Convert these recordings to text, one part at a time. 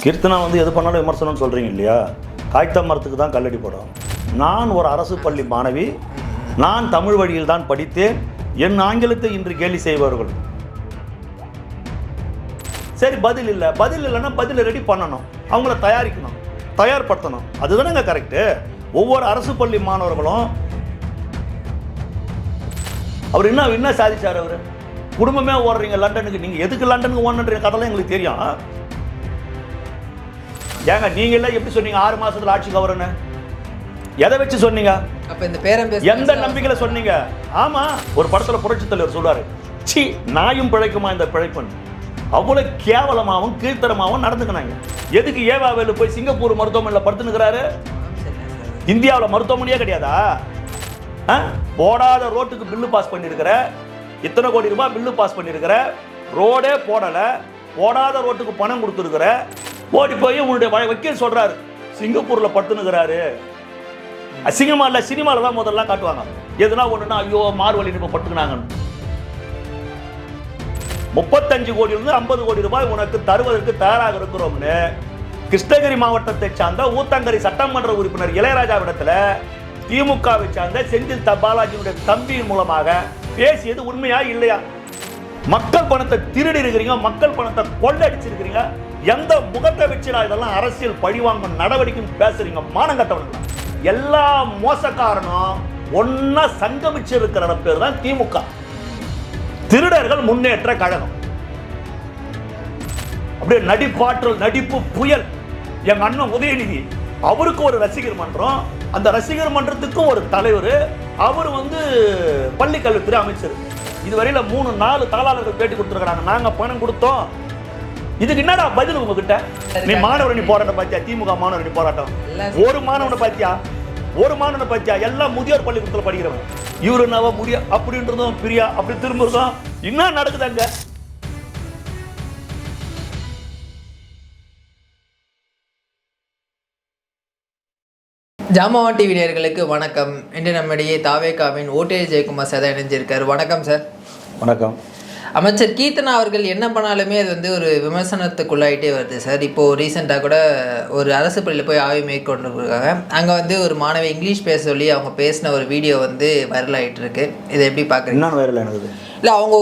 கீர்த்தனா எது பண்ணாலும் விமர்சனம்னு சொல்கிறீங்க இல்லையா? காய்த்த மரத்துக்கு தான் கல்லடி போடும். நான் ஒரு அரசு பள்ளி மாணவி, நான் தமிழ் வழியில் தான் படித்தேன், என் ஆங்கிலத்தை இன்று கேலி செய்வார்கள். சரி, பதில் இல்லைன்னா பதில் ரெடி பண்ணணும், அவங்கள தயாரிக்கணும், தயார்படுத்தணும். அதுதானேங்க கரெக்டு. ஒவ்வொரு அரசு பள்ளி மாணவர்களும் அவர் என்ன சாதிச்சார்? அவர் குடும்பமே ஓடுறீங்க லண்டனுக்கு, நீங்கள் எதுக்கு லண்டனுக்கு ஓடுன்ற கதைலாம் எங்களுக்கு தெரியும். ஏங்க நீங்க எல்லாம் எப்படி சொன்னீங்க 6 மாசத்துல ஆட்சிக்கு வரேன்னு? எதை வச்சு சொன்னீங்க? அப்ப இந்த பேரம் எந்த நம்பிக்கையில சொன்னீங்க? ஆமா, ஒரு படத்துல புரட்சி தலைவர் சொல்றாரு, சி நாயும் பிழைக்குமா இந்த பிழைப்பன். அவ்வளவு கேவலமாவும் கீழ்த்தரமாவும் நடந்துக்கினாங்க. எதுக்கு ஏவாவேலு போய் சிங்கப்பூர் மருத்துவமனையில் படுத்துனுக்கிறாரு? இந்தியாவில் மருத்துவமனையே கிடையாதா? போடாத ரோட்டுக்கு பில்லு பாஸ் பண்ணியிருக்கிற, இத்தனை கோடி ரூபாய் பில்லு பாஸ் பண்ணியிருக்கிற, ரோடே போடலை, போடாத ரோட்டுக்கு பணம் கொடுத்துருக்கிற, ஓடி போய் உங்களுடைய வக்கீல் சொல்றாரு சிங்கப்பூர்ல படுத்துனுக்கிறாரு. அசிங்கமா இல்ல, சினிமால தான் முதல்ல காட்டுவாங்க. எதுனா ஒண்ணுன்னா ஐயோ மார்வழி இப்ப பட்டுக்கினாங்கன்னு. 35 கோடியிலிருந்து 50 கோடி ரூபாய் உனக்கு தருவதற்கு தயாராக இருக்கிறோம்னு கிருஷ்ணகிரி மாவட்டத்தை சார்ந்த ஊத்தங்கரை சட்டமன்ற உறுப்பினர் இளையராஜாவிடத்துல திமுகவை சார்ந்த செந்தில் பாலாஜியுடைய தம்பியின் மூலமாக பேசியது உண்மையா இல்லையா? மக்கள் பணத்தை திருடி இருக்கிறீங்க, மக்கள் பணத்தை கொள்ளடிச்சிருக்கிறீங்க. எந்த முகத்தை வச்சுடா இதெல்லாம் அரசியல் பழிவாங்கும் நடவடிக்கை பேசுறீங்க? மானங்கட்டவர்கள் எல்லா மோசக்காரனும் ஒன்னா சங்கமிச்சிருக்கிற பேர் தான் திமுக, திருடர்கள் முன்னேற்ற கழகம். அப்படியே நடிப்பாற்றல், நடிப்பு புயல். எங்க அண்ணன் உதயநிதி, அவருக்கு ஒரு ரசிகர் மன்றம், அந்த ரசிகர் மன்றத்துக்கு ஒரு தலைவர், அவர் பள்ளிக்கல்வித்துறை அமைச்சர். இதுவரையில 3-4 தாளாளர்கள் பேட்டி கொடுத்துருக்காங்க. நாங்க பணம் கொடுத்தோம். இதுக்கு என்னடா பதில் உங்ககிட்ட? நீ மாணவரணி போராட்டம் பாத்தியா? திமுக மாணவரணி போராட்டம் ஒரு மாணவனை பாத்தியா? ஒரு மாணவனை பாத்தியா? எல்லாம் முதியோர் பள்ளிக்கூடத்தில் படிக்கிறவன். இவரு நவ முடிய அப்படின்றதும் பிரியா அப்படி திரும்புறதும் என்ன நடக்குதாங்க? ஜாமாவான் டிவி நேயர்களுக்கு வணக்கம். இன்று நம்மிடையே தாவேகாவின் ஓட்டேஜ் ஜெயக்குமார் சார் இணைஞ்சிருக்காரு. வணக்கம் சார். வணக்கம். அமைச்சர் கீர்த்தனா அவர்கள் என்ன பண்ணாலுமே அது ஒரு விமர்சனத்துக்குள்ளாயிட்டே வருது சார். இப்போது ரீசெண்டாக கூட ஒரு அரசு பள்ளியில் போய் ஆய்வு மேற்கொண்டிருக்காங்க. அங்கே ஒரு மாணவி இங்கிலீஷ் பேச சொல்லி அவங்க பேசின ஒரு வீடியோ வைரல் ஆகிட்டு இருக்கு. இதை எப்படி பார்க்குறீங்க? என்ன வைரல் ஆனது? இல்லை, அவங்க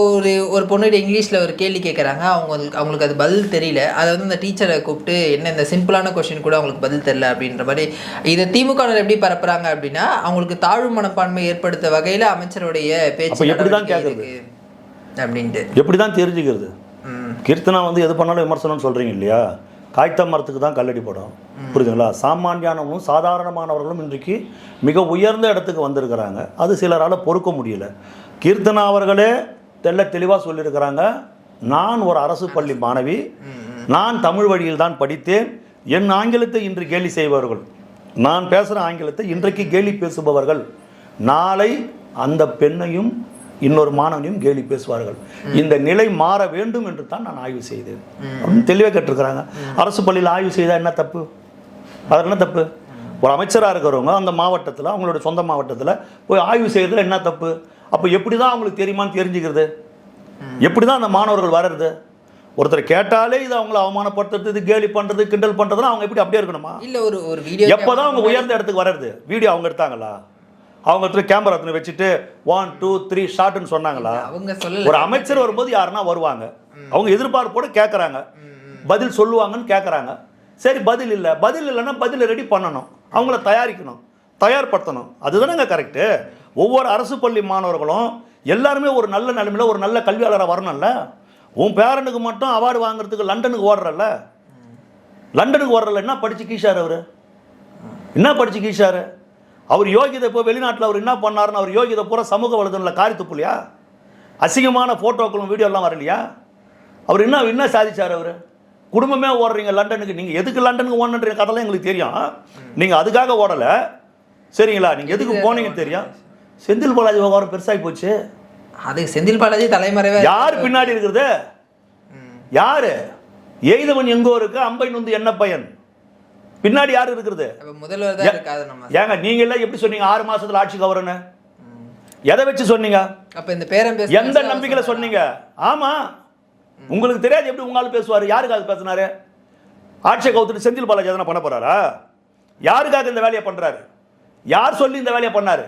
ஒரு பொண்ணுகிட்ட இங்கிலீஷில் ஒரு கேள்வி கேட்குறாங்க. அவங்களுக்கு அது பதில் தெரியல. அதை அந்த டீச்சரை கூப்பிட்டு என்ன இந்த சிம்பிளான கொஸ்டின் கூட அவங்களுக்கு பதில் தெரியல அப்படின்ற மாதிரி இதை திமுகவினர் எப்படி பரப்புறாங்க அப்படின்னா, அவங்களுக்கு தாழ்வு மனப்பான்மை ஏற்படுத்த வகையில் அமைச்சருடைய பேச்சு அப்படின்ட்டு எப்படி தான் தெரிஞ்சுக்கிறது? கீர்த்தனா எது பண்ணாலும் விமர்சனம்னு சொல்கிறீங்க இல்லையா? காய்த்த மரத்துக்கு தான் கல்லடி போடும். புரியுதுங்களா? சாமானியானவங்களும் சாதாரணமானவர்களும் இன்றைக்கு மிக உயர்ந்த இடத்துக்கு வந்திருக்கிறாங்க. அது சிலரால் பொறுக்க முடியல. கீர்த்தனா அவர்களே தெளிவாக சொல்லியிருக்கிறாங்க, நான் ஒரு அரசு பள்ளி மாணவி, நான் தமிழ் வழியில் தான் படித்தேன், என் ஆங்கிலத்தை இன்று கேலி செய்வார்கள், நான் பேசுகிற ஆங்கிலத்தை இன்றைக்கு கேலி பேசுபவர்கள் நாளை அந்த பெண்ணையும் இன்னொரு மாணவனையும் கேலி பேசுவார்கள். இந்த நிலை மாற வேண்டும் என்று தான் நான் ஆய்வு செய்தேன் அப்படின்னு தெளிவாக கேட்டிருக்கிறாங்க. அரசு பள்ளியில் ஆய்வு செய்தால் என்ன தப்பு? அதில் என்ன தப்பு? ஒரு அமைச்சராக இருக்கிறவங்க அந்த மாவட்டத்தில், அவங்களோட சொந்த மாவட்டத்தில் போய் ஆய்வு செய்கிறதுல என்ன தப்பு? அப்போ எப்படி தான் அவங்களுக்கு தெரியுமான்னு தெரிஞ்சுக்கிறது? எப்படி தான் அந்த மாணவர்கள் வர்றது? ஒருத்தர் கேட்டாலே இது அவங்கள அவமானப்படுத்துறது, கேலி பண்ணுறது, கிண்டல் பண்ணுறதுனா அவங்க எப்படி அப்படியே இருக்கணுமா? இல்லை, ஒரு வீடியோ எப்போ தான் அவங்க உயர்ந்த இடத்துக்கு வர்றது? வீடியோ அவங்க எடுத்தாங்களா? அவங்க இடத்துல கேமரா வச்சுட்டு 1 2 3 ஷாட்னு சொன்னாங்களா? ஒரு அமைச்சர் வரும்போது யாருன்னா வருவாங்க, அவங்க எதிர்பார்ப்போடு கேட்குறாங்க, பதில் சொல்லுவாங்கன்னு கேட்குறாங்க. சரி, பதில் இல்லைன்னா பதில் ரெடி பண்ணணும், அவங்கள தயாரிக்கணும், தயார்படுத்தணும். அதுதானேங்க கரெக்டு. ஒவ்வொரு அரசு பள்ளி மாணவர்களும் எல்லாருமே ஒரு நல்ல நிலைமையில் ஒரு நல்ல கல்வியாளராக வரணும்ல. உன் பேரனுக்கு மட்டும் அவார்டு வாங்குறதுக்கு லண்டனுக்கு ஓடுறல்ல, லண்டனுக்கு ஓடுறல என்ன படித்து கீழார்? அவர் என்ன படித்து கீழார்? அவர் யோகிதை இப்போ வெளிநாட்டில் அவர் என்ன பண்ணாருன்னு அவர் யோகிதை பூரா சமூக வலைதளத்தில் காரி துப்புலையா? அசிங்கமான ஃபோட்டோக்களும் வீடியோலாம் வரலையா? அவர் என்ன சாதிச்சார்? அவர் குடும்பமே ஓடுறீங்க லண்டனுக்கு, நீங்கள் எதுக்கு லண்டனுக்கு ஓடுன்ற கதைலாம் எங்களுக்கு தெரியும். நீங்கள் அதுக்காக ஓடலை, சரிங்களா? நீங்கள் எதுக்கு போனீங்கன்னு தெரியும். செந்தில் பாலாஜி விவகாரம் பெருசாகி போச்சு. அது செந்தில் பாலாஜி தலைமறைவே. யார் பின்னாடி இருக்கிறது? யாரு? எய்தவன் எங்கோ இருக்கு, அம்பை நுந்து என்ன பயன்? பின்னாடி யாரு இருக்கிறது? முதல்வர் தான் இருக்காது. நம்ம ஏங்க நீங்க எல்லாம் எப்படி சொன்னீங்க 6 மாசத்துல ஆட்சிக்கு வரேன்னு? எதை வச்சு சொன்னீங்க? அப்ப இந்த பேரம் எந்த நம்பிக்கையில சொன்னீங்க? ஆமா, உங்களுக்கு தெரியாது எப்படி உங்களால பேசுவாரு? யாருக்காக பேசினாரு? ஆட்சியை கவுத்துட்டு செந்தில் பாலாஜி எதனா பண்ண போறாரா? யாருக்காக இந்த வேலையை பண்றாரு? யார் சொல்லி இந்த வேலையை பண்ணாரு?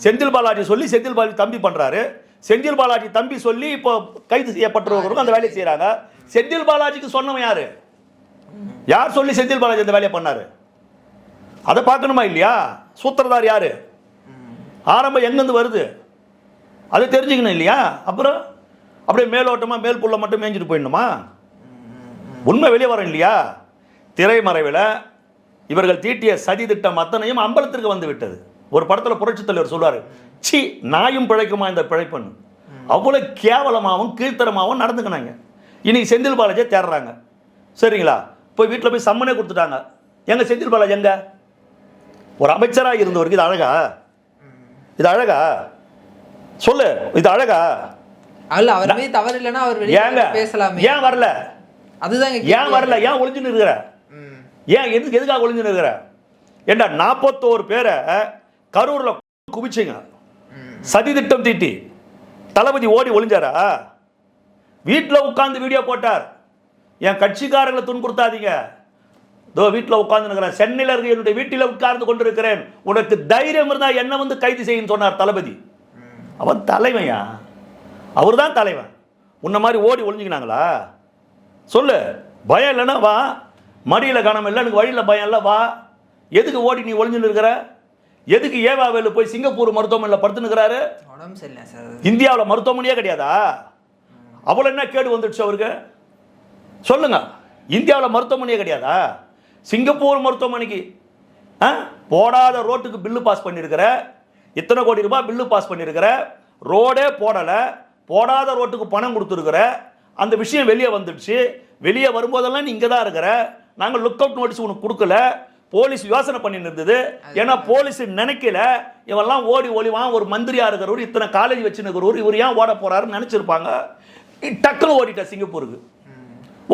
செந்தில் பாலாஜி சொல்லி செந்தில் பாலாஜி தம்பி பண்றாரு. செந்தில் பாலாஜி தம்பி சொல்லி இப்போ கைது செய்யப்பட்டவர்களுக்கும் அந்த வேலையை செய்யறாங்க. செந்தில் பாலாஜிக்கு சொன்னவன் யாரு? யார் சொல்லி செந்தில் பாலாஜி இந்த வேலையை பண்ணாரு? அதை பார்க்கணுமா இல்லையா? சூத்திரதார் யாரு? ஆரம்பம் எங்கிருந்து வருது அதை தெரிஞ்சுக்கணும் இல்லையா? அப்புறம் அப்படியே மேலோட்டமா மேல் புள்ள மட்டும் மேய்ஞ்சிட்டு போயிடணுமா? உண்மை வெளியே வரும் இல்லையா? திரைமறைவில் இவர்கள் தீட்டிய சதி திட்டம் அத்தனையும் அம்பலத்திற்கு வந்து விட்டது. ஒரு படத்தில் புரட்சித் தலைவர் சொல்வார், சி நாயும் பிழைக்குமா இந்த பிழைப்புன்னு. அவ்வளோ கேவலமாகவும் கீழ்த்தரமாகவும் நடந்துக்கினாங்க. இன்னைக்கு செந்தில் பாலாஜியை தேடுறாங்க. சரிங்களா? போய் வீட்டில் போய் சம்மனே கொடுத்துட்டாங்க. எங்க செந்தில் பாலாஜி எங்க? ஒரு அமைச்சராக இருந்தவருக்கு இது அழகா? இது அழகா? சொல்லு, இது அழகா? அல்ல, அவர் மீது தவறு இல்லைன்னா அவர் வெளியே பேசலாமே. ஏன் வரல? அதுதான் ஏன் வரல? ஏன் ஒளிஞ்சுன்னு இருக்கிற? ஏன் எதுக்காக ஒளிஞ்சுன்னு இருக்கிற? ஏண்டா 41 பேரை கரூர்ல குவிச்சிங்க, சதி திட்டம் தீட்டி தளபதி ஓடி ஒளிஞ்சாரா? வீட்டில் உட்கார்ந்து வீடியோ போட்டார். என் கட்சிக்காரர்களை துன்புறுத்தாதீங்க, இதோ வீட்டில் உட்கார்ந்து இருக்கிறேன், சென்னையில் இருக்க என்னுடைய வீட்டில் உட்கார்ந்து கொண்டிருக்கிறேன், உனக்கு தைரியம் இருந்தா என்ன வந்து கைது செய்யும் சொன்னார் தளபதி. அவன் தலைவன்யா, அவர் தான் தலைவன். உன்ன மாதிரி ஓடி ஒளிஞ்சுக்கினாங்களா? சொல்லு. பயம் இல்லைன்னா வா, மடியில் கணம் இல்லை, எனக்கு வழியில் பயம் இல்லை, வா. எதுக்கு ஓடி நீ ஒளிஞ்சுன்னு இருக்கிற? எதுக்கு ஏவாவேலு போய் சிங்கப்பூர் மருத்துவமனையில் படுத்துனுக்கிறாரு? இந்தியாவில் மருத்துவமனையே கிடையாதா? அவ்வளோ என்ன கேடு வந்துடுச்சு அவருக்கு? சொல்லுங்க. இந்தியாவில் மருத்துவமனையே கிடையாதா? சிங்கப்பூர் மருத்துவமனைக்கு போடாத ரோட்டுக்கு பில்லு பாஸ் பண்ணியிருக்கிற, இத்தனை கோடி ரூபாய் பில்லு பாஸ் பண்ணியிருக்கிற, ரோடே போடலை, போடாத ரோட்டுக்கு பணம் கொடுத்துருக்குற, அந்த விஷயம் வெளியே வந்துடுச்சு. வெளியே வரும்போதெல்லாம் நீ இங்கே தான் இருக்கிற, நாங்கள் லுக் அவுட் நோட்டீஸ் உனக்கு கொடுக்கல, போலீஸ் யோசனை பண்ணி இருந்தது. ஏன்னா போலீஸ் நினைக்கல இவெல்லாம் ஓடி ஒளிவான், ஒரு மந்திரியா இருக்கிறவர், இத்தனை காலேஜ் வச்சுருக்கிறவர், இவர் ஏன் ஓட போறாருன்னு நினைச்சிருப்பாங்க. டக்குன்னு ஓடிட்ட சிங்கப்பூருக்கு.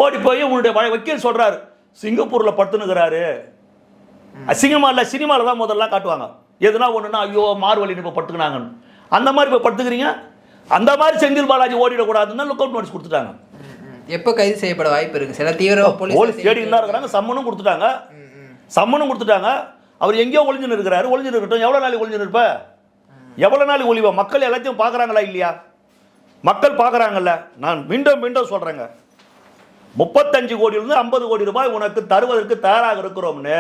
ஓடி போய் உன்னுடைய வக்கீல் சொல்றாரு சிங்கப்பூர்ல படுத்துனுக்கிறாரு. அசிங்கமா இல்ல, சினிமாவில் தான் முதல்ல காட்டுவாங்க. எதுனா ஒண்ணுன்னா ஐயோ மார்வழி இப்போ படுத்துக்கினாங்கன்னு. அந்த மாதிரி இப்போ படுத்துக்கிறீங்க. அந்த மாதிரி செந்தில் பாலாஜி ஓடிடக்கூடாதுன்னு லுக் அவுட் நோட்டீஸ் கொடுத்துட்டாங்க. எப்போ கைது செய்யப்பட வாய்ப்பு இருக்கு? சில தீவிர போலீஸ் தேடி இருந்தா இருக்கிறாங்க, சம்மனும் கொடுத்துட்டாங்க. சம்மனும் கொடுத்துட்டாங்க. அவர் எங்கேயோ ஒளிஞ்சுன்னு இருக்கிறாரு. ஒளிஞ்சுன்னு இருக்கட்டும். எவ்வளோ நாளைக்கு ஒளிஞ்சுன்னு இருப்ப? எவ்வளோ நாளைக்கு ஒளிவா? மக்கள் எல்லாத்தையும் பார்க்குறாங்களா இல்லையா? மக்கள் பார்க்குறாங்கல்ல. நான் மீண்டும் மீண்டும் சொல்கிறேங்க, 35 கோடியிலிருந்து 50 கோடி ரூபாய் உனக்கு தருவதற்கு தயாராக இருக்கிறோம்னு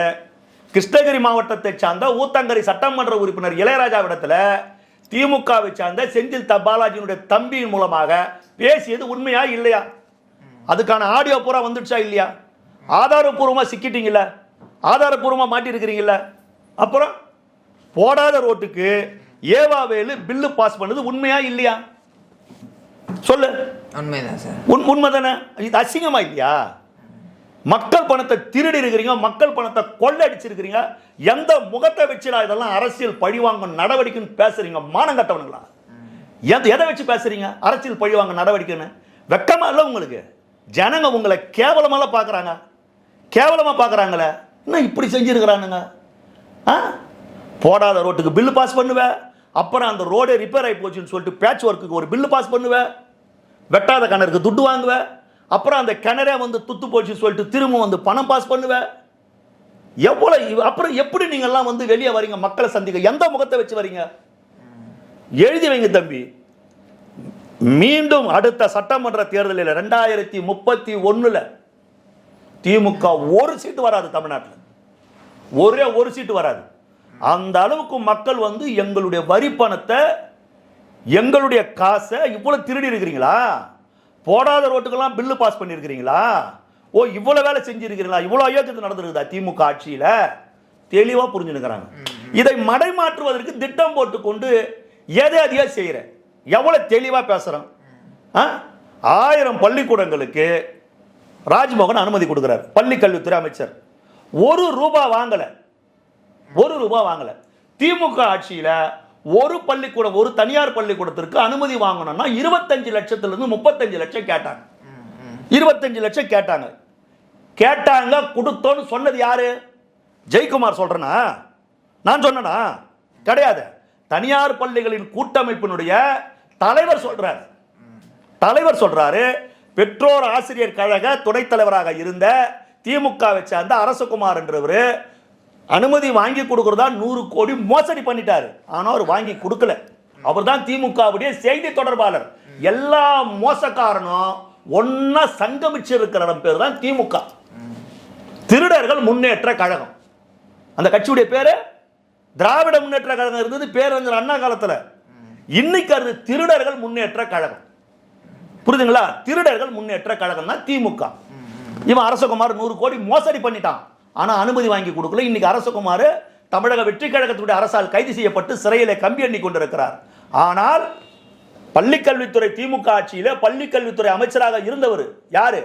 கிருஷ்ணகிரி மாவட்டத்தை சார்ந்த ஊத்தங்கரை சட்டமன்ற உறுப்பினர் இளையராஜாவிடத்தில் திமுகவை சார்ந்த செந்தில் பாலாஜியினுடைய தம்பியின் மூலமாக பேசியது உண்மையா இல்லையா? அதுக்கான ஆடியோ பூரா வந்துடுச்சா இல்லையா? ஆதாரப்பூர்வமாக சிக்கிட்டீங்கல்ல, ஆதாரப்பூர்வமாக மாட்டிருக்கிறீங்கல்ல. அப்புறம் போடாத ரோட்டுக்கு ஏவாவேலு பில்லு பாஸ் பண்ணது உண்மையா இல்லையா? சொல்லு. உண்மைதான் சார். உண்மை தானே? இது அசிங்கமா இல்லையா? மக்கள் பணத்தை திருடி இருக்கிறீங்க, மக்கள் பணத்தை கொள்ளடிச்சிருக்கிறீங்க. எந்த முகத்தை வச்சுடா இதெல்லாம் அரசியல் பழிவாங்க நடவடிக்கைன்னு பேசுறீங்க? மானம் கட்டவனுங்களா? எதை வச்சு பேசுறீங்க அரசியல் பழிவாங்க நடவடிக்கைன்னு? வெக்கமா இல்லை உங்களுக்கு? ஜனங்க உங்களை கேவலமாக பார்க்குறாங்க, கேவலமாக பார்க்குறாங்களே. இன்னும் இப்படி செஞ்சுருக்கிறானுங்க. போடாத ரோட்டுக்கு பில்லு பாஸ் பண்ணுவேன், அப்புறம் அந்த ரோடே ரிப்பேர் ஆகி போச்சுன்னு சொல்லிட்டு பேட்ச் ஒர்க்குக்கு ஒரு பில்லு பாஸ் பண்ணுவேன், வெட்டாத கிணறுக்கு துட்டு வாங்குவேன், அப்புறம் அந்த கிணறே வந்து துத்து போச்சுன்னு சொல்லிட்டு திரும்ப வந்து பணம் பாஸ் பண்ணுவேன். எவ்வளோ? அப்புறம் எப்படி நீங்கள்லாம் வந்து வெளியே வரீங்க மக்களை சந்திக்க? எந்த முகத்தை வச்சு வரீங்க? எழுதி வைங்க தம்பி. மீண்டும் அடுத்த சட்டமன்ற தேர்தலில் 2031 திமுக ஒரு சீட்டு வராது தமிழ்நாட்டில், ஒரே ஒரு சீட்டு வராது. அந்த அளவுக்கு மக்கள் வந்து எங்களுடைய வரி பணத்தை, எங்களுடைய காசை இவ்வளவு திருடி இருக்கிறீங்களா? போடாத ரோட்டுக்கெல்லாம் பில்லு பாஸ் பண்ணியிருக்கிறீங்களா? ஓ இவ்வளவு வேலை செஞ்சிருக்கிறீங்களா? இவ்வளவு அயோக்கியத்தை நடந்திருக்குதா திமுக ஆட்சியில? தெளிவா புரிஞ்சுக்கிறாங்க. இதை மடைமாற்றுவதற்கு திட்டம் போட்டுக்கொண்டு எதை அதிகா செய்யற? எவ்வளவு தெளிவா பேசுறோம். 1000 பள்ளிக்கூடங்களுக்கு ராஜ்மோகன் அனுமதி கொடுக்கிறார், பள்ளி கல்வித்துறை அமைச்சர். 1 ரூபாய் வாங்கல, 1 ரூபாய் வாங்கல. திமுக ஆட்சியில ஒரு பள்ளிக்கூடம், ஒரு தனியார் பள்ளிக்கூடத்திற்கு அனுமதி வாங்கணும்னா 25 லட்சத்திலிருந்து 35 லட்சம் கேட்டாங்க. 25 லட்சம் கேட்டாங்க. கொடுத்தோன்னு சொன்னது யாரு? ஜெயக்குமார் சொல்றேனா? நான் சொன்னா? கிடையாது. தனியார் பள்ளிகளின் கூட்டமைப்பினுடைய தலைவர் சொல்றாரு. தலைவர் சொல்றாரு, பெற்றோர் ஆசிரியர் கழக துணைத் தலைவராக இருந்த திமுகவை சேர்ந்த அரசகுமார் என்றவர் அனுமதி வாங்கி கொடுக்கறதா 100 கோடி மோசடி பண்ணிட்டாரு. ஆனால் அவர் வாங்கி கொடுக்கல. அவர் தான் திமுகவுடைய செய்தி தொடர்பாளர். எல்லா மோசக்காரனும் ஒன்னா சங்கமிச்சிருக்கிற இடம் பேர் தான் திமுக, திருடர்கள் முன்னேற்ற கழகம். அந்த கட்சியுடைய பேரு திராவிட முன்னேற்ற கழகம் இருந்தது பேரறிஞர் அண்ணா காலத்தில். இன்னைக்கு அது திருடர்கள் முன்னேற்ற கழகம். புரியுதுங்களா? திருடர்கள் முன்னேற்ற கழகம் தான் திமுக. இவன் அரசகுமார் 100 கோடி மோசடி பண்ணிட்டான், ஆனா அனுமதி வாங்கி கொடுக்கல. இன்னைக்கு அரசகுமார் தமிழக வெற்றி கழகத்துடைய அரசால் கைது செய்யப்பட்டு சிறையிலே கம்பி எண்ணி கொண்டிருக்கிறார். ஆனால் பள்ளிக்கல்வித்துறை திமுக ஆட்சியில பள்ளிக்கல்வித்துறை அமைச்சராக இருந்தவர் யாரு?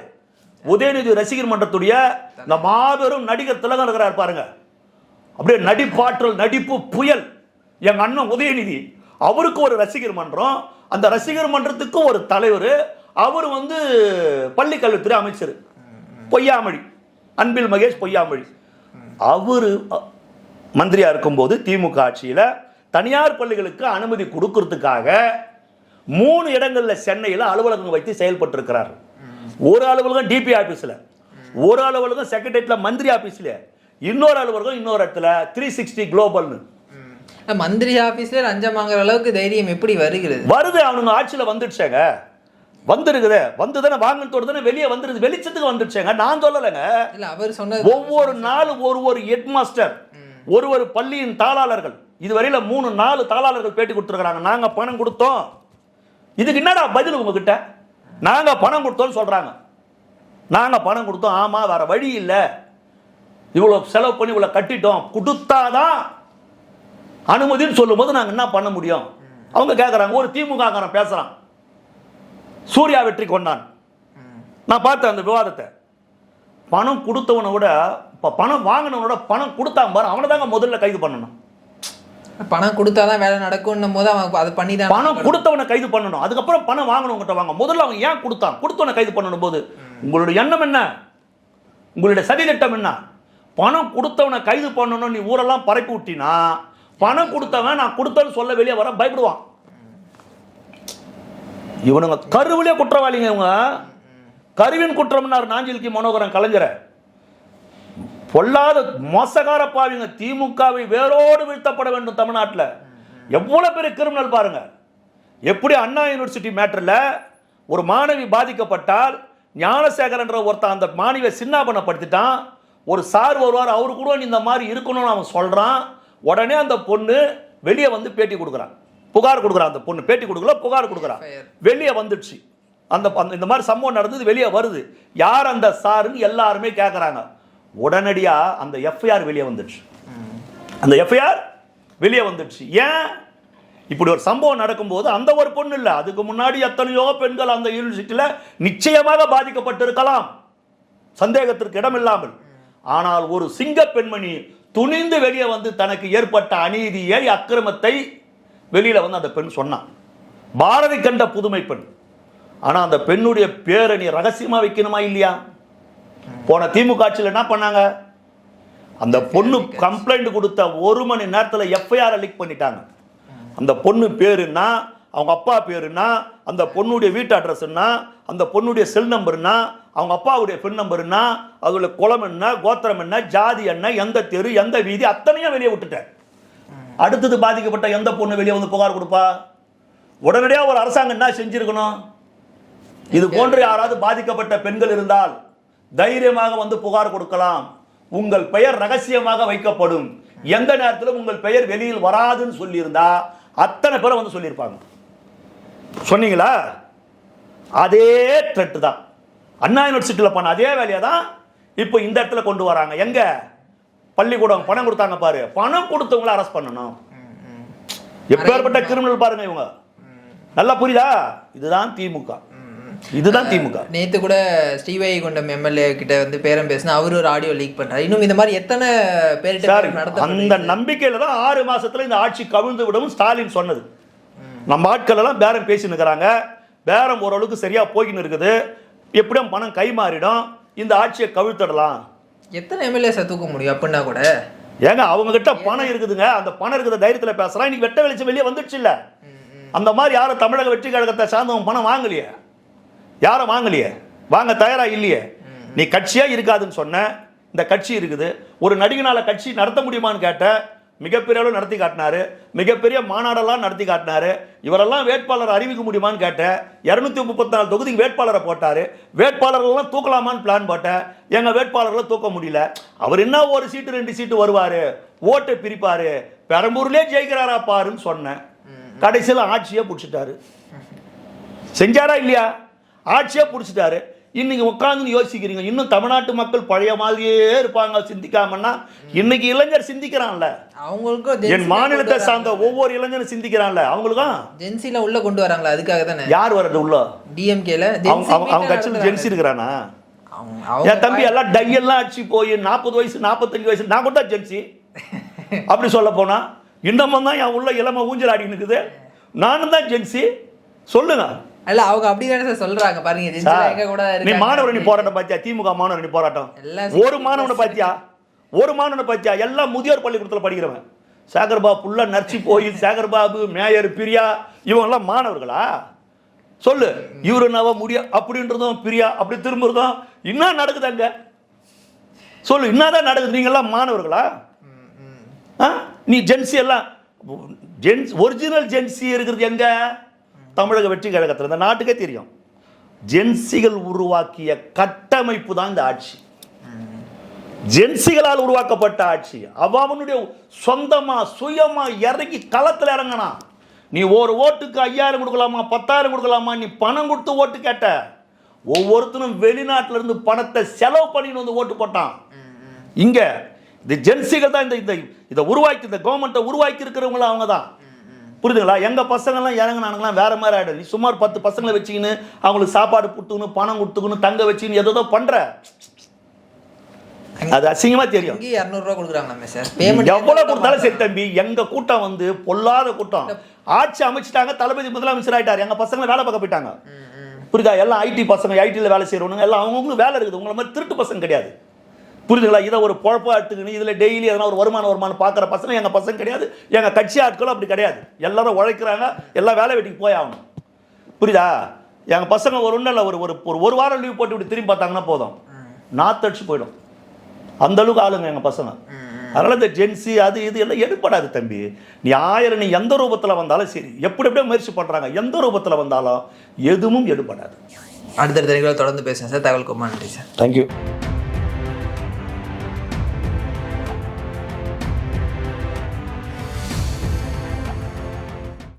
உதயநிதி ரசிகர் மன்றத்துடைய இந்த மாபெரும் நடிகர் திலகம் இருக்கிறார் பாருங்க. அப்படியே நடிப்பாற்றல், நடிப்பு புயல் எங்க அண்ணன் உதயநிதி. அவருக்கு ஒரு ரசிகர் மன்றம், அந்த ரசிகர் மன்றத்துக்கு ஒரு தலைவர். அவர் பள்ளிக்கல்வித்துறை அமைச்சர் பொய்யாமொழி, அன்பில் மகேஷ் பொய்யாமொழி. அவரு மந்திரியா இருக்கும்போது திமுக ஆட்சியில் தனியார் பள்ளிகளுக்கு அனுமதி கொடுக்கறதுக்காக 3 இடங்கள்ல சென்னையில் அலுவலகம் வைத்து செயல்பட்டு இருக்கிறார். ஒரு அலுவலகம் டிபி ஆபீஸ்ல, ஒரு அலுவலகம் செக்ரட்டரியேட்ல மந்திரி ஆபீஸ்ல, இன்னொரு அலுவலகம் இன்னொரு இடத்துல 360 குளோபல்னு. மந்திரி ஆபீஸ்ல லஞ்சம் வாங்குற அளவுக்கு தைரியம் எப்படி வருகிறது? வருது, அவனுங்க ஆட்சியில வந்துடுச்சாங்க. வந்துருக்குது, வந்துதானே வாங்கினதோடு தானே வெளியே வந்துருது, வெளிச்சத்துக்கு வந்துடுச்சாங்க. நான் சொல்லலைங்க. இல்ல, அவர் சொன்னது ஒவ்வொரு நாளும் ஒரு ஹெட் மாஸ்டர், ஒரு பள்ளியின் தாளாளர்கள், இதுவரையில 3-4 தாளாளர்கள் பேட்டி கொடுத்துருக்காங்க. நாங்க பணம் கொடுத்தோம். இதுக்கு என்னடா பதில் உங்ககிட்ட? நாங்க பணம் கொடுத்தோம் சொல்றாங்க. நாங்க பணம் கொடுத்தோம், ஆமா, வேற வழி இல்லை, இவ்வளவு செலவு பண்ணி இவ்வளவு கட்டிட்டோம், கொடுத்தாதான் அனுமதின்னு சொல்லும்போது நாங்க என்ன பண்ண முடியும்? அவங்க கேட்கறாங்க. ஒரு திமுக காரன் பேசுறான், சூர்யா வெற்றி கொண்டான். நான் பார்த்தேன் அந்த விவாதத்தை. பணம் கொடுத்தவனை விட பணம் வாங்கினவனோட பணம் கொடுத்தான் பாரு, அவனை தாங்க முதல்ல கைது பண்ணணும். பணம் கொடுத்தாதான் வேலை நடக்கும் போது அவன் அதை பண்ணி தான் பணம் கொடுத்தவனை கைது பண்ணணும். அதுக்கப்புறம் பணம் வாங்கினவங்கிட்ட வாங்க. முதல்ல அவன் ஏன் கொடுத்தான், கொடுத்தவனை கைது பண்ணணும் போது உங்களுடைய எண்ணம் என்ன, உங்களுடைய சதித்திட்டம் என்ன? பணம் கொடுத்தவனை கைது பண்ணணும். நீ ஊரெல்லாம் பரப்பி விட்டினா பணம் கொடுத்தவன் நான் கொடுத்தேன்னு சொல்ல வெளியே வர பயப்படுவான். இவனுங்க கருவிலே குற்றவாளிங்க. இவங்க கருவின் குற்றம்னார் நாஞ்சில்கி மனோகரன் கலைஞரை. பொல்லாத மோசகார பாவிங்க. திமுகவை வேரோடு வீழ்த்தப்பட வேண்டும் தமிழ்நாட்டில். எவ்வளவு பெரிய கிரிமினல் பாருங்க. எப்படி அண்ணா யூனிவர்சிட்டி மேட்டர்ல ஒரு மாணவி பாதிக்கப்பட்டால் ஞானசேகர் என்ற ஒருத்தன் அந்த மாணவியை சின்னாபனப்படுத்திட்டான். ஒரு சார் வருவார், அவரு கூட இந்த மாதிரி இருக்கணும்னு அவன் சொல்றான். உடனே அந்த பொண்ணு வெளியே பேட்டி கொடுக்குறான், புகார் கொடுக்குறான். அந்த பொண்ணு பேட்டி கொடுக்கல, புகார் கொடுக்குறான். வெளியே வந்துடுச்சு. அந்த இந்த மாதிரி சம்பவம் நடந்தது, வெளியே வருது. யார் அந்த சாருன்னு எல்லாருமே கேட்குறாங்க. உடனடியா அந்த எஃப்ஐஆர் வெளியே வந்துடுச்சு. அந்த எஃப்ஐஆர் வெளியே வந்துடுச்சு. ஏன்? இப்படி ஒரு சம்பவம் நடக்கும்போது அந்த ஒரு பொண்ணு இல்லை, அதுக்கு முன்னாடி எத்தனையோ பெண்கள் அந்த யூனிவர்சிட்டியில் நிச்சயமாக பாதிக்கப்பட்டிருக்கலாம், சந்தேகத்திற்கு இடமில்லாமல். ஆனால் ஒரு சிங்க பெண்மணி துணிந்து வெளியே தனக்கு ஏற்பட்ட அநீதியை, அக்கிரமத்தை வெளியில அந்த பெண் சொன்னான். பாரதி கண்ட புதுமை பெண். ஆனா அந்த பெண்ணுடைய பேரை நீ ரகசியமா வைக்கணுமா இல்லையா? போன திமுக ஆட்சியில் என்ன பண்ணாங்க? அந்த பொண்ணு கம்ப்ளைண்ட் கொடுத்த 1 மணி நேரத்தில் எஃப்ஐஆர் லீக் பண்ணிட்டாங்க. அந்த பொண்ணு பேருன்னா, அவங்க அப்பா பேருன்னா, அந்த பொண்ணுடைய வீட்டு அட்ரஸ்னா, அந்த பொண்ணுடைய செல் நம்பர்னா, அவங்க அப்பாவுடைய பெண் நம்பர்னா, அதுல குளம் என்ன, கோத்திரம் என்ன, ஜாதி என்ன, எந்த தெரு, எந்த வீதி, அத்தனையும் வெளியே விட்டுட்டேன். அடுத்தது பாதிக்கப்பட்ட எந்த பொண்ணு வெளியே புகார் கொடுப்பா? உடனடியாக ஒரு அரசாங்கம் என்ன செஞ்சிருக்கணும்? இது போன்று யாராவது பாதிக்கப்பட்ட பெண்கள் இருந்தால் தைரியமாக புகார் கொடுக்கலாம். உங்கள் பெயர் ரகசியமாக வைக்கப்படும், எந்த நேரத்திலும் உங்கள் பெயர் வெளியில் வராதுன்னு சொல்லியிருந்தா அத்தனை பேரும் சொல்லியிருப்பாங்க. சொன்னீங்களா? அதே த்ரெட் தான் அண்ணா யூனிவர்சிட்டியில் பண்ண அதே வேலையை தான் இப்போ இந்த இடத்துல கொண்டு வராங்க. எங்க பள்ளிக்கூடம் பணம் கொடுத்தாங்க பாரு, பணம் கொடுத்தவங்களை அரெஸ்ட் பண்ணணும். எப்பேற்பட்ட கிரிமினல் பாருங்க இவங்க. நல்லா புரியுதா? இதுதான் திமுக, இதுதான் திமுக. நேத்து கூட ஸ்ரீவைகுண்டம் எம்எல்ஏ கிட்ட பேரம் பேசினா அவர் ஒரு ஆடியோ லீக் பண்றாரு. இன்னும் இந்த மாதிரி எத்தனை பேர் நடத்த அந்த நம்பிக்கையில தான் 6 மாசத்துல இந்த ஆட்சி கவிழ்ந்து விடும் ஸ்டாலின் சொன்னது. நம்ம ஆட்கள் எல்லாம் பேரம் பேசின்னு இருக்கிறாங்க. பேரம் ஓரளவுக்கு சரியா போயின்னு இருக்குது. எப்படியும் பணம் கை மாறிடும், இந்த ஆட்சியை கவிழ்த்திடலாம். எத்தனை எம்எல்ஏ தூக்க முடியும் அப்படின்னா கூட? ஏங்க அவங்க கிட்ட பணம் இருக்குதுங்க. அந்த பணம் இருக்கிற தைரியத்துல பேசுறான். இன்னைக்கு வெட்ட வெளிச்சம் வெளியே வந்துடுச்சு இல்ல? அந்த மாதிரி யாரும் தமிழக வெற்றி கழகத்தை சார்ந்தவங்க பணம் வாங்கலையே, யாரும் வாங்கலையே, வாங்க தயாரா இல்லையே. நீ கட்சியாக இருக்காதுன்னு சொன்ன, இந்த கட்சி இருக்குது. ஒரு நடிகனால் கட்சி நடத்த முடியுமான்னு கேட்ட, மிகப்பெரிய அளவு நடத்தி காட்டினாரு. மிகப்பெரிய மாநாடெல்லாம் நடத்தி காட்டினாரு. இவரெல்லாம் வேட்பாளர் அறிவிக்க முடியுமான்னு கேட்டேன். 234 தொகுதிக்கு வேட்பாளரை போட்டார். வேட்பாளர்கள்லாம் தூக்கலாமான்னு பிளான் போட்டேன். எங்கள் வேட்பாளர்களை தூக்க முடியல. அவர் என்ன ஒரு சீட்டு 2 சீட்டு வருவார், ஓட்டை பிரிப்பார், பெரம்பூர்லேயே ஜெயிக்கிறாரா பாருன்னு சொன்னேன். கடைசியில் ஆட்சியை பிடிச்சிட்டாரு. செஞ்சாரா இல்லையா? ஆட்சியை பிடிச்சிட்டாரு. இன்னைக்கு உட்காந்து யோசிக்கிறீங்க, இன்னும் தமிழ்நாட்டு மக்கள் பழைய மாதிரியே இருப்பாங்க சிந்திக்காமன்னா, இன்னைக்கு இளைஞர் சிந்திக்கிறான்ல, அவங்களுக்கும் என் மாநிலத்தை சார்ந்த ஒவ்வொரு இளைஞரும் சிந்திக்கிறான்ல, அவங்களுக்கும் ஜென்சில உள்ள கொண்டு வராங்களா? அதுக்காக தானே. யார் வர்றது உள்ள? டிஎம்கேல அவங்க கட்சியில் ஜென்சி இருக்கிறானா? என் தம்பி எல்லாம் டையெல்லாம் அடிச்சு போய் 40 வயசு 45 வயசு நான் கூட ஜென்சி. அப்படி சொல்ல போனா இன்னமும் தான் என் உள்ள இளம ஊஞ்சல் ஆடி இருக்குது. நானும் தான் ஜென்சி. சொல்லுங்க. அல்ல, அவங்க அப்படிதானே சார் சொல்றாங்க. பாருங்க, எங்க கூட நீ மாணவரணி போராட்டம் பாத்தியா? திமுக மாணவரணி போராட்டம் ஒரு மாணவனை பாத்தியா? ஒரு மாணவனை பாத்தியா? எல்லாம் முதியோர் பள்ளிக்கூடத்தில் படிக்கிறவன். சேகர்பாபு புள்ள நர்ச்சி கோயில், சேகர்பாபு, மேயர் பிரியா, இவங்க எல்லாம் மாணவர்களா? சொல்லு. இவரு நவ முடியா அப்படின்றதும் பிரியா அப்படி திரும்புறதும் என்ன நடக்குது அங்க? சொல்லு, என்னதான் நடக்குது? நீங்க எல்லாம் மாணவர்களா? நீ ஜென்சி எல்லாம் ஒரிஜினல் ஜென்சி இருக்கிறது எங்க? தமிழக வெற்றி கழகத்தில். இந்த நாட்டுக்கே தெரியும், ஜென்சிகள் உருவாக்கிய கட்டமைப்பு தான் இந்த ஆட்சி. ஜென்சிகளால் உருவாக்கப்பட்ட ஆட்சி. அவனுடைய சொந்தமா சுயமா இறங்கி களத்தில் இறங்கினா. நீ ஒரு ஓட்டுக்கு 5000 கொடுக்கலாமா 10,000 கொடுக்கலாமா? நீ பணம் கொடுத்து ஓட்டு கேட்ட. ஒவ்வொருத்தரும் வெளிநாட்டில இருந்து பணத்தை செலவு பண்ணிட்டு வந்து ஓட்டு போட்டான். இங்க இந்த ஜென்சிகள் தான் இதை உருவாக்கி, இந்த கவர்மெண்ட்டை உருவாக்கி இருக்கிறவங்களும் அவங்க தான். புரியுதுங்களா? எங்கள் பசங்கள்லாம் இறங்கினானுங்களாம் வேற மாதிரி ஆகிடும். நீ சுமார் 10 பசங்களை வச்சுக்கின்னு அவங்களுக்கு சாப்பாடு கொடுத்துக்கணும், பணம் கொடுத்துக்கணும், தங்க வச்சுக்கின்னு எதோ பண்ணுற. அது அசிங்கமாக தெரியும். 200 ரூபா கொடுக்குறாங்க சார். எவ்வளோ கொடுத்தாலும் சரி தம்பி, எங்கள் கூட்டம் வந்து பொல்லாத கூட்டம். ஆட்சி அமைச்சிட்டாங்க, தளபதி முதலமைச்சர் ஆகிட்டார், எங்கள் பசங்களை வேலை பார்க்க போயிட்டாங்க. புரியுதா? எல்லாம் ஐடி பசங்க, ஐடியில் வேலை செய்கிறவங்க எல்லாம் அவங்களுக்கு வேலை இருக்குது. உங்களை மாதிரி திருட்டு பசங்க கிடையாது. புரியுதுங்களா? இதை ஒரு பொழப்பாக எடுத்துக்கணும், இதில் டெய்லி எதனா ஒரு வருமானம் பார்க்குற பசங்க எங்கள் பசங்க கிடையாது. எங்கள் கட்சி ஆட்களும் அப்படி கிடையாது. எல்லாரும் உழைக்கிறாங்க, எல்லாம் வேலை வெட்டிக்கு போய் ஆகணும். புரியுதா? எங்கள் பசங்க ஒரு ஒன்றும் இல்லை, ஒரு வாரம் லீவ் போட்டு இப்படி திரும்பி பார்த்தாங்கன்னா போதும், நாத்தடிச்சு போயிடும். அந்த அளவுக்கு ஆளுங்க எங்கள் பசங்க. அதனால் இந்த ஜென்சி அது இது எல்லாம் எடுப்படாது தம்பி. நீ எந்த ரூபத்தில் வந்தாலும் சரி, எப்படியோ முயற்சி பண்ணுறாங்க, எந்த ரூபத்தில் வந்தாலும் எதுவும் எடுப்படாது. அடுத்தடுத்த தொடர்ந்து பேசுகிறேன் சார். தகவல் நன்றி சார். தேங்க்யூ.